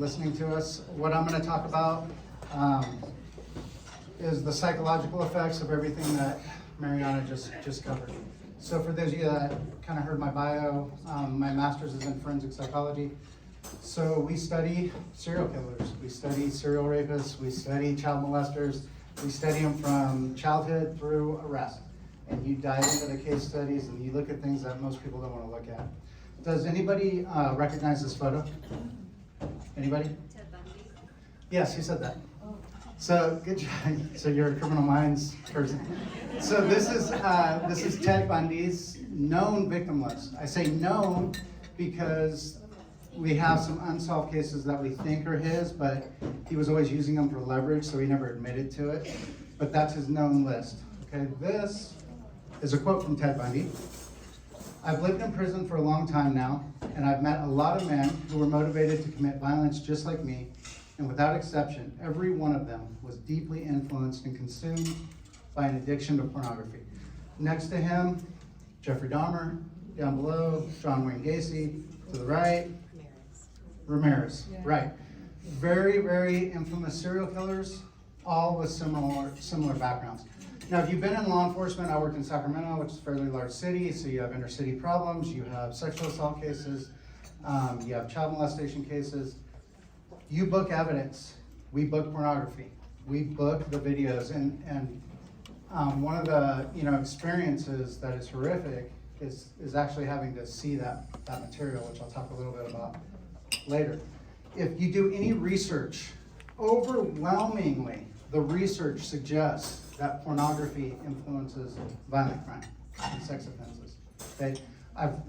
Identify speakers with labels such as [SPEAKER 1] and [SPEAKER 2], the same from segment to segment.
[SPEAKER 1] listening to us. What I'm going to talk about is the psychological effects of everything that Mariana just covered. So for those of you that kind of heard my bio, my master's is in forensic psychology. So we study serial killers, we study serial rapists, we study child molesters, we study them from childhood through arrest. And you dive into the case studies and you look at things that most people don't want to look at. Does anybody recognize this photo? Anybody?
[SPEAKER 2] Ted Bundy.
[SPEAKER 1] Yes, you said that. So good job. So you're a criminal minds person. So this is Ted Bundy's known victim list. I say known because we have some unsolved cases that we think are his, but he was always using them for leverage, so he never admitted to it. But that's his known list. Okay, this is a quote from Ted Bundy. I've lived in prison for a long time now, and I've met a lot of men who were motivated to commit violence just like me, and without exception, every one of them was deeply influenced and consumed by an addiction to pornography. Next to him, Jeffrey Dahmer. Down below, John Wayne Gacy. To the right, Ramirez. Yeah. Right. Very, very infamous serial killers, all with similar backgrounds. Now, if you've been in law enforcement, I worked in Sacramento, which is a fairly large city, so you have inner city problems, you have sexual assault cases, you have child molestation cases. You book evidence. We book pornography. We book the videos, and one of the experiences that is horrific is actually having to see that material, which I'll talk a little bit about later. If you do any research, overwhelmingly, the research suggests that pornography influences violent crime and sex offenses. Okay,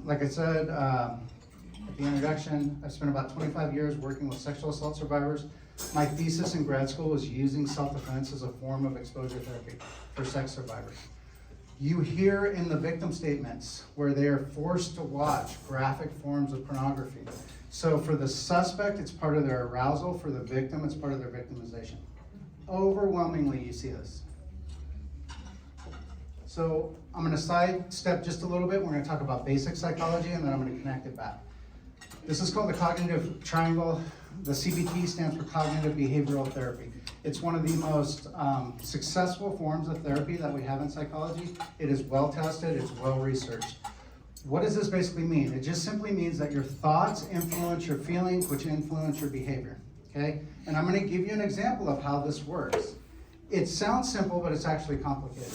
[SPEAKER 1] like I said at the introduction, I've spent about 25 years working with sexual assault survivors. My thesis in grad school was using self-defense as a form of exposure therapy for sex survivors. You hear in the victim statements where they are forced to watch graphic forms of pornography. So for the suspect, it's part of their arousal. For the victim, it's part of their victimization. Overwhelmingly, you see this. So I'm going to sidestep just a little bit. We're going to talk about basic psychology, and then I'm going to connect it back. This is called the cognitive triangle. The CBT stands for cognitive behavioral therapy. It's one of the most successful forms of therapy that we have in psychology. It is well tested, it's well researched. What does this basically mean? It just simply means that your thoughts influence your feelings, which influence your behavior, okay? And I'm gonna give you an example of how this works. It sounds simple, but it's actually complicated.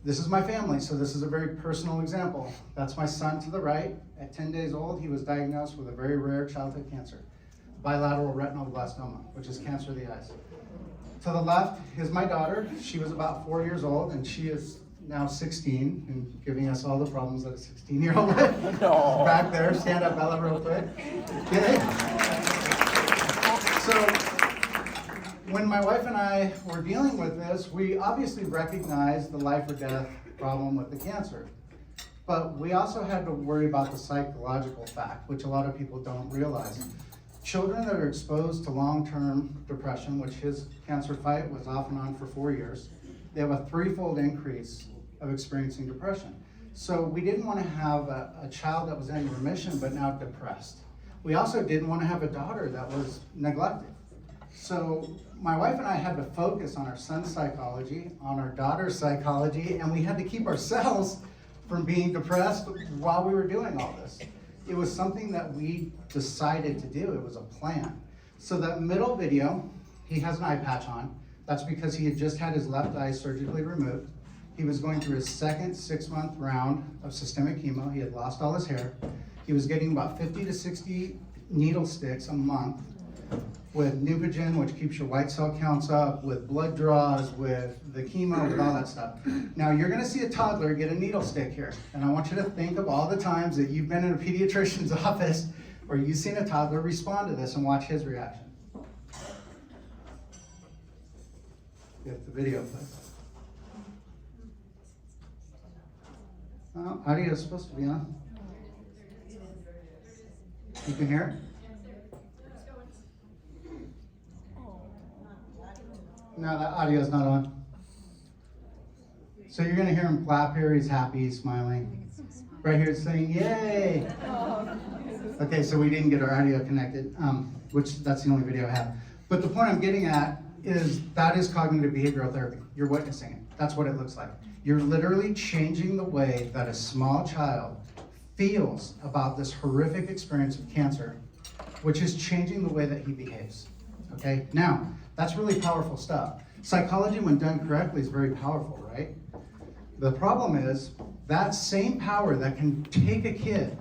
[SPEAKER 1] This is my family, so this is a very personal example. That's my son to the right. At 10 days old, he was diagnosed with a very rare childhood cancer, bilateral retinoblastoma, which is cancer of the eyes. To the left is my daughter. She was about 4 years old, and she is now 16, and giving us all the problems that a 16-year-old would. No. Back there, stand up, Bella, real quick. Okay. So, when my wife and I were dealing with this, we obviously recognized the life or death problem with the cancer. But we also had to worry about the psychological fact, which a lot of people don't realize. Children that are exposed to long-term depression, which his cancer fight was off and on for 4 years, they have a threefold increase of experiencing depression. So we didn't want to have a child that was in remission but now depressed. We also didn't want to have a daughter that was neglected. So my wife and I had to focus on our son's psychology, on our daughter's psychology, and we had to keep ourselves from being depressed while we were doing all this. It was something that we decided to do. It was a plan. So that middle video, he has an eye patch on. That's because he had just had his left eye surgically removed. He was going through his second 6-month round of systemic chemo. He had lost all his hair. He was getting about 50 to 60 needle sticks a month with Neupogen, which keeps your white cell counts up, with blood draws, with the chemo, with all that stuff. Now, you're gonna see a toddler get a needle stick here, and I want you to think of all the times that you've been in a pediatrician's office where you've seen a toddler respond to this and watch his reaction. Get the video, please. Audio is supposed to be on. You can hear it? No, that audio is not on. So you're gonna hear him clap here. He's happy, he's smiling. Right here it's saying, yay. Okay, so we didn't get our audio connected, which that's the only video I have. But the point I'm getting at is that is cognitive behavioral therapy. You're witnessing it. That's what it looks like. You're literally changing the way that a small child feels about this horrific experience of cancer, which is changing the way that he behaves. Okay, now, that's really powerful stuff. Psychology, when done correctly, is very powerful, right? The problem is that same power that can take a kid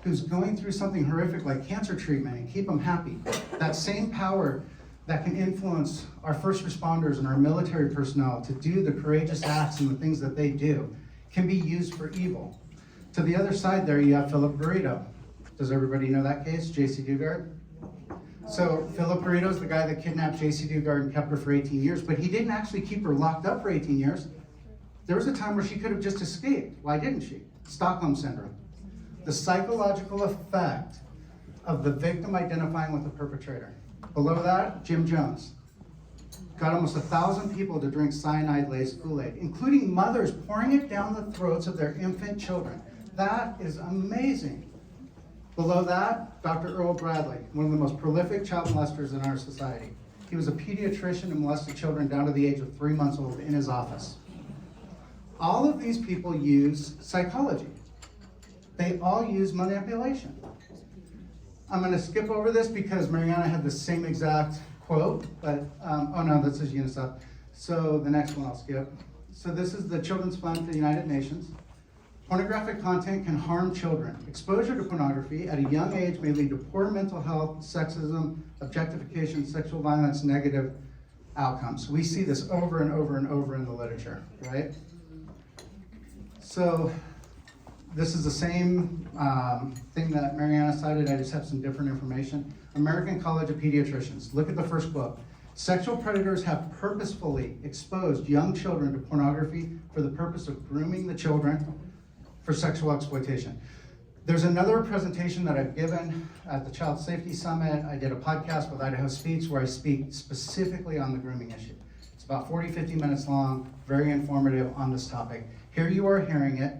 [SPEAKER 1] who's going through something horrific like cancer treatment and keep them happy, that same power that can influence our first responders and our military personnel to do the courageous acts and the things that they do, can be used for evil. To the other side there, you have Philip Burrito. Does everybody know that case, J.C. Dugard? So Philip Burrito is the guy that kidnapped J.C. Dugard and kept her for 18 years, but he didn't actually keep her locked up for 18 years. There was a time where she could have just escaped. Why didn't she? Stockholm Syndrome. The psychological effect of the victim identifying with the perpetrator. Below that, Jim Jones. Got almost 1,000 people to drink cyanide-laced Kool-Aid, including mothers pouring it down the throats of their infant children. That is amazing. Below that, Dr. Earl Bradley, one of the most prolific child molesters in our society. He was a pediatrician and molested children down to the age of 3 months old in his office. All of these people use psychology. They all use manipulation. I'm going to skip over this because Mariana had the same exact quote, but, oh no, this is UNICEF. So the next one I'll skip. So this is the Children's Fund for the United Nations. Pornographic content can harm children. Exposure to pornography at a young age may lead to poor mental health, sexism, objectification, sexual violence, negative outcomes. We see this over and over and over in the literature, right? So this is the same thing that Mariana cited. I just have some different information. American College of Pediatricians. Look at the first quote. Sexual predators have purposefully exposed young children to pornography for the purpose of grooming the children for sexual exploitation. There's another presentation that I've given at the Child Safety Summit. I did a podcast with Idaho Speaks where I speak specifically on the grooming issue. It's about 40, 50 minutes long, very informative on this topic. Here you are hearing it.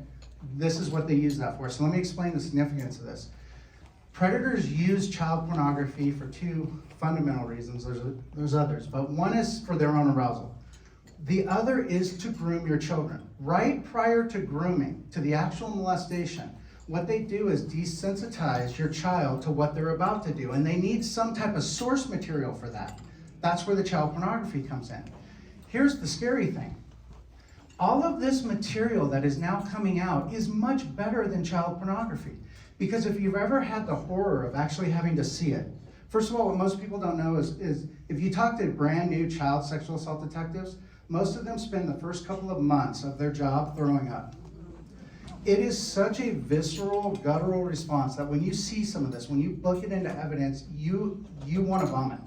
[SPEAKER 1] This is what they use that for. So let me explain the significance of this. Predators use child pornography for two fundamental reasons. There's others, but one is for their own arousal. The other is to groom your children. Right prior to grooming, to the actual molestation, what they do is desensitize your child to what they're about to do, and they need some type of source material for that. That's where the child pornography comes in. Here's the scary thing. All of this material that is now coming out is much better than child pornography. Because if you've ever had the horror of actually having to see it, first of all, what most people don't know is if you talk to brand new child sexual assault detectives, most of them spend the first couple of months of their job throwing up. It is such a visceral, guttural response that when you see some of this, when you book it into evidence, you want to vomit.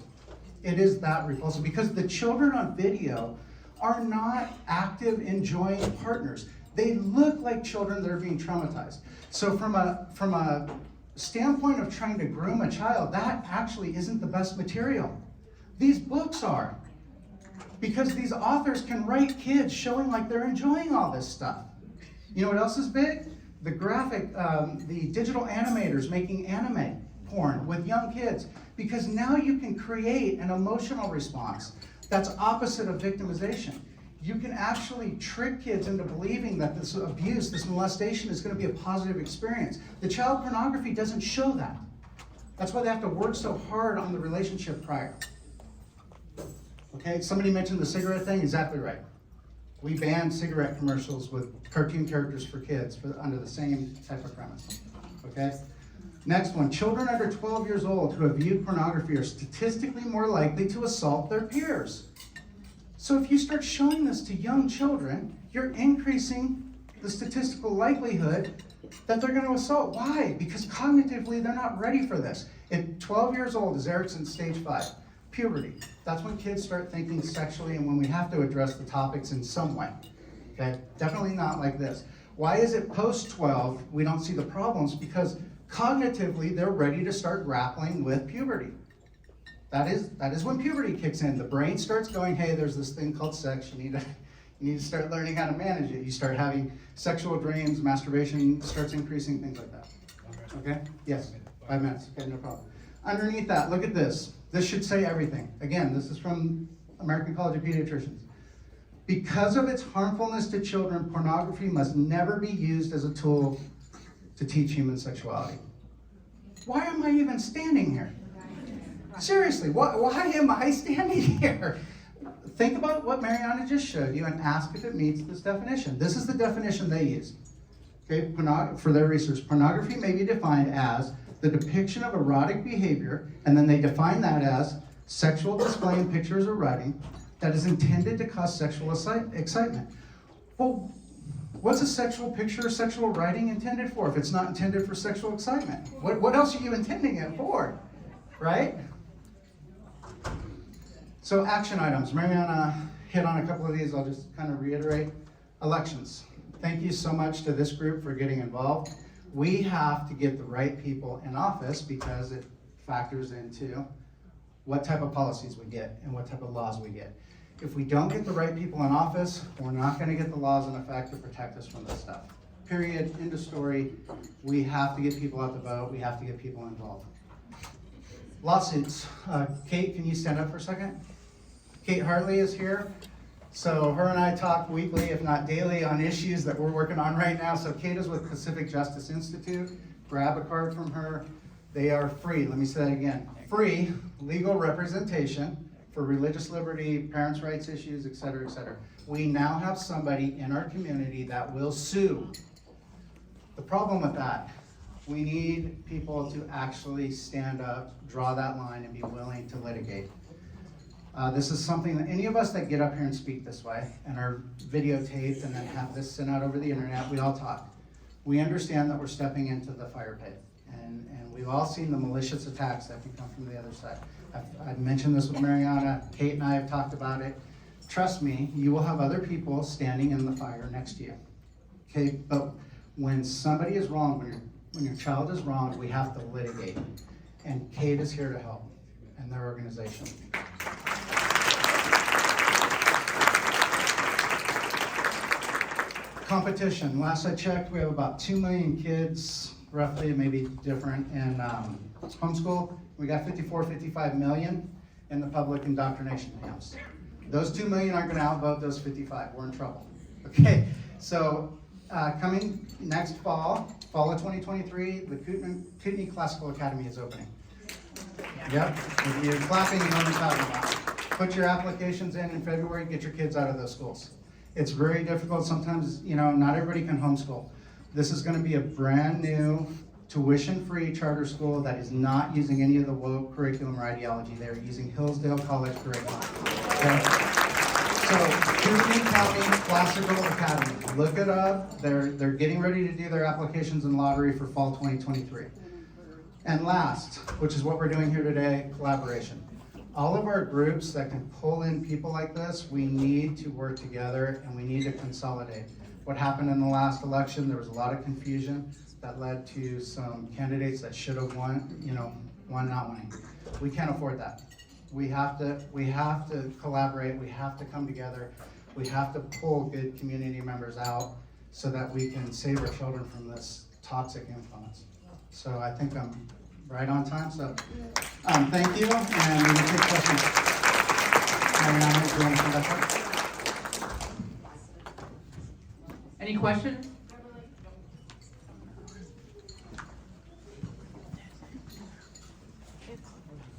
[SPEAKER 1] It is that repulsive because the children on video are not active, enjoying partners. They look like children that are being traumatized. So from a standpoint of trying to groom a child, that actually isn't the best material. These books are. Because these authors can write kids showing like they're enjoying all this stuff. You know what else is big? The the digital animators making anime porn with young kids. Because now you can create an emotional response that's opposite of victimization. You can actually trick kids into believing that this abuse, this molestation is going to be a positive experience. The child pornography doesn't show that. That's why they have to work so hard on the relationship prior. Okay, somebody mentioned the cigarette thing, exactly right. We banned cigarette commercials with cartoon characters for kids under the same type of premise, okay? Next one, children under 12 years old who have viewed pornography are statistically more likely to assault their peers. So if you start showing this to young children, you're increasing the statistical likelihood that they're going to assault. Why? Because cognitively, they're not ready for this. At 12 years old is Erickson's stage 5. Puberty. That's when kids start thinking sexually and when we have to address the topics in some way. Okay? Definitely not like this. Why is it post-12 we don't see the problems? Because cognitively they're ready to start grappling with puberty. That is when puberty kicks in. The brain starts going, hey, there's this thing called sex. You need to start learning how to manage it. You start having sexual dreams, masturbation starts increasing, things like that. Okay? Yes? 5 minutes, okay, no problem. Underneath that, look at this. This should say everything. Again, this is from American College of Pediatricians. Because of its harmfulness to children, pornography must never be used as a tool to teach human sexuality. Why am I even standing here? Seriously, why am I standing here? Think about what Mariana just showed you and ask if it meets this definition. This is the definition they use. Okay, for their research, pornography may be defined as the depiction of erotic behavior, and then they define that as sexual display in pictures or writing that is intended to cause sexual excitement. Well, what's a sexual picture or sexual writing intended for if it's not intended for sexual excitement? What else are you intending it for, right? So action items. Mariana hit on a couple of these. I'll just kind of reiterate. Elections. Thank you so much to this group for getting involved. We have to get the right people in office because it factors into what type of policies we get and what type of laws we get. If we don't get the right people in office, we're not going to get the laws in effect to protect us from this stuff. Period. End of story. We have to get people out to vote. We have to get people involved. Lawsuits. Kate, can you stand up for a second? Kate Hartley is here. So her and I talk weekly, if not daily, on issues that we're working on right now. So Kate is with Pacific Justice Institute. Grab a card from her. They are free. Let me say that again. Free legal representation for religious liberty, parents' rights issues, et cetera, et cetera. We now have somebody in our community that will sue. The problem with that, we need people to actually stand up, draw that line, and be willing to litigate. This is something that any of us that get up here and speak this way and are videotaped and then have this sent out over the internet, we all talk. We understand that we're stepping into the fire pit. And we've all seen the malicious attacks that can come from the other side. I've mentioned this with Mariana. Kate and I have talked about it. Trust me, you will have other people standing in the fire next to you. Okay, but when somebody is wrong, when your child is wrong, we have to litigate. And Kate is here to help, and their organization. Competition. Last I checked, we have about 2 million kids, roughly, maybe different, in homeschool. We got 55 million in the public indoctrination camps. Those 2 million aren't going to outvote those 55. We're in trouble. Okay, so coming next fall of 2023, the Kootenai Classical Academy is opening. Yep, if you're clapping, you know what I'm talking about. Put your applications in February, get your kids out of those schools. It's very difficult. Sometimes, not everybody can homeschool. This is going to be a brand new tuition-free charter school that is not using any of the woke curriculum or ideology. They're using Hillsdale College curriculum. Okay? So, Kootenai County Classical Academy. Look it up. They're getting ready to do their applications and lottery for fall 2023. And last, which is what we're doing here today, collaboration. All of our groups that can pull in people like this, we need to work together and we need to consolidate. What happened in the last election, there was a lot of confusion that led to some candidates that should have won, one not winning. We can't afford that. We have to collaborate, we have to come together, we have to pull good community members out so that we can save our children from this toxic influence. So I think I'm right on time, so thank you, and we can take questions. Mariana, do you want to come back up?
[SPEAKER 2] Any questions?